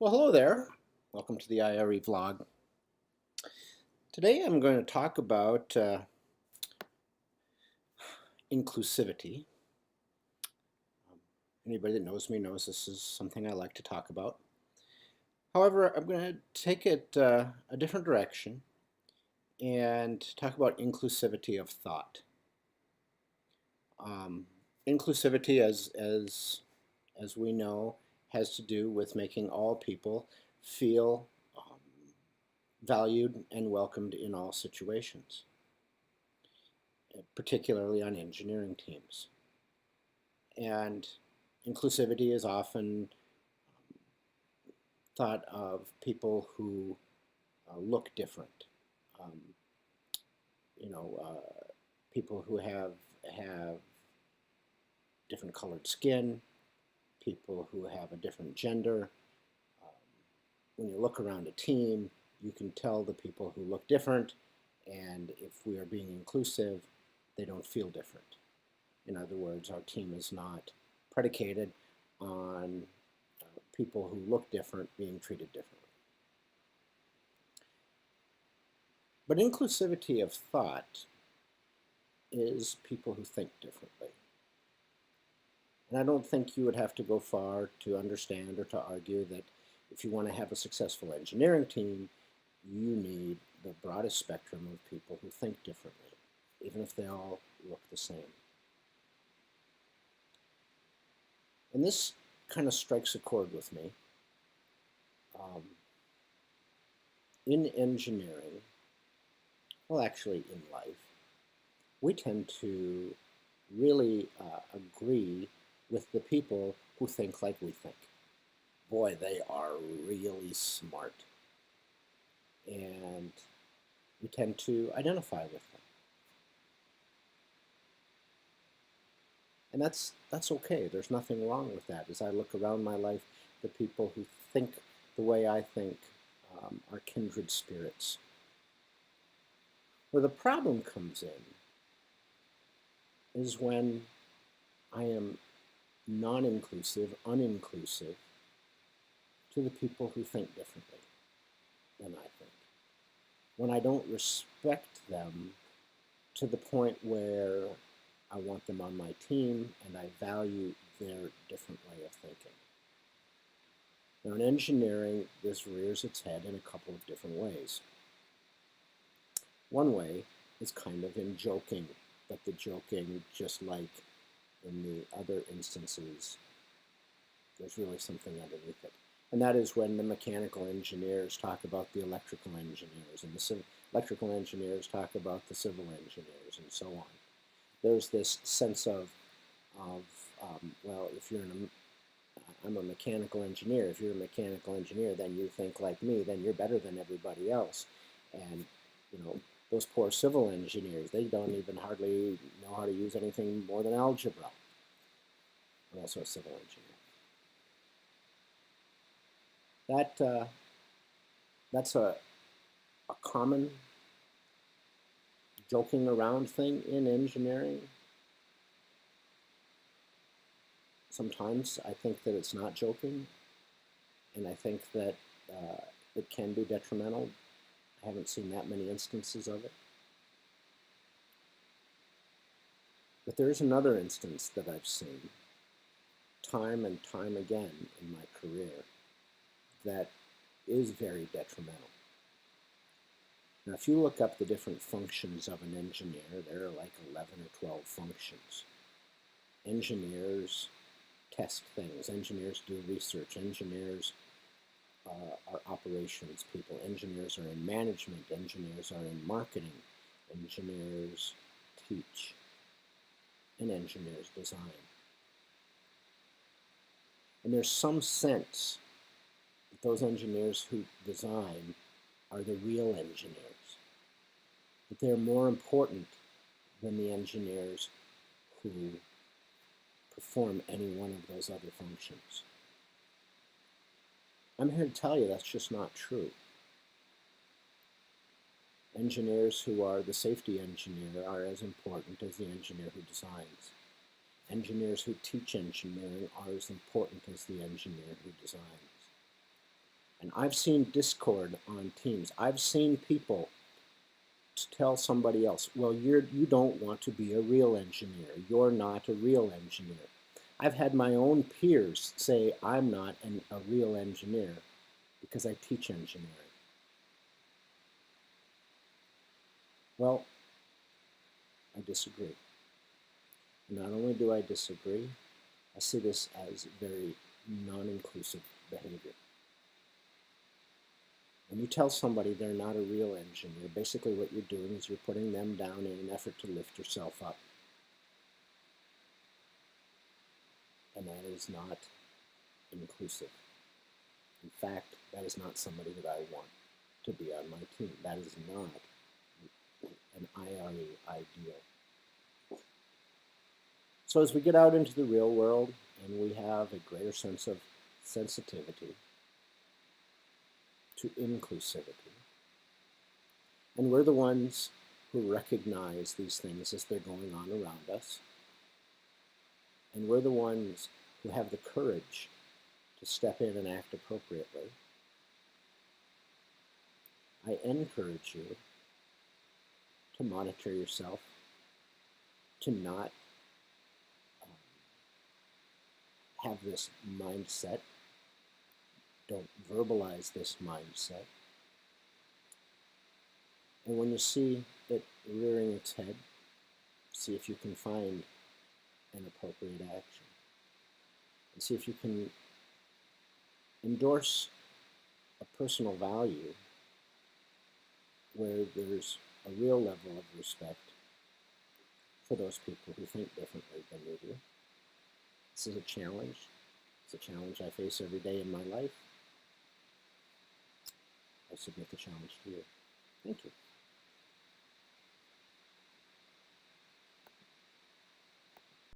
Well, hello there. Welcome to the IRE vlog. Today I'm going to talk about inclusivity. Anybody that knows me knows this is something I like to talk about. However, I'm going to take it a different direction and talk about inclusivity of thought. Um, Inclusivity, as we know, has to do with making all people feel valued and welcomed in all situations, particularly on engineering teams. And inclusivity is often thought of people who look different. Um, you know, people who have different colored skin, people who have a different gender. Um, when you look around a team, you can tell the people who look different, and if we are being inclusive, they don't feel different. In other words, our team is not predicated on people who look different being treated differently. But inclusivity of thought is people who think differently. And I don't think you would have to go far to understand or to argue that if you want to have a successful engineering team, you need the broadest spectrum of people who think differently, even if they all look the same. And this kind of strikes a chord with me. In engineering, well, actually in life, we tend to really agree with the people who think like we think. Boy, they are really smart. And we tend to identify with them. And that's okay. There's nothing wrong with that. As I look around my life, the people who think the way I think are kindred spirits. Where the problem comes in is when I am non-inclusive, uninclusive to the people who think differently than I think. When I don't respect them to the point where I want them on my team and I value their different way of thinking. Now, in engineering, this rears its head in a couple of different ways. One way is kind of in joking, but the joking, just like in the other instances, there's really something underneath it. And that is when the mechanical engineers talk about the electrical engineers, and the electrical engineers talk about the civil engineers, and so on. There's this sense of well, if I'm a mechanical engineer. If you're a mechanical engineer, then you think like me, then you're better than everybody else. And, those poor civil engineers, they don't even hardly know how to use anything more than algebra. I'm also a civil engineer. That's a common joking around thing in engineering. Sometimes I think that it's not joking, and I think that it can be detrimental. I haven't seen that many instances of it. But there is another instance that I've seen time and time again in my career that is very detrimental. Now, if you look up the different functions of an engineer, there are like 11 or 12 functions. Engineers test things. Engineers do research. Engineers are operations people. Engineers are in management. Engineers are in marketing. Engineers teach. And engineers design. And there's some sense that those engineers who design are the real engineers. That they're more important than the engineers who perform any one of those other functions. I'm here to tell you that's just not true. Engineers who are the safety engineer are as important as the engineer who designs. Engineers who teach engineering are as important as the engineer who designs. And I've seen discord on teams. I've seen people tell somebody else, well, you don't want to be a real engineer. You're not a real engineer. I've had my own peers say I'm not a real engineer because I teach engineering. Well, I disagree. Not only do I disagree, I see this as very non-inclusive behavior. When you tell somebody they're not a real engineer, basically what you're doing is you're putting them down in an effort to lift yourself up. And that is not inclusive. In fact, that is not somebody that I want to be on my team. That is not an IRE ideal. So as we get out into the real world and we have a greater sense of sensitivity to inclusivity, and we're the ones who recognize these things as they're going on around us, and we're the ones who have the courage to step in and act appropriately, I encourage you to monitor yourself, to not have this mindset. Don't verbalize this mindset. And when you see it rearing its head, see if you can find an appropriate action. And see if you can endorse a personal value where there's a real level of respect for those people who think differently than you do. This is a challenge. It's a challenge I face every day in my life. I submit the challenge to you. Thank you.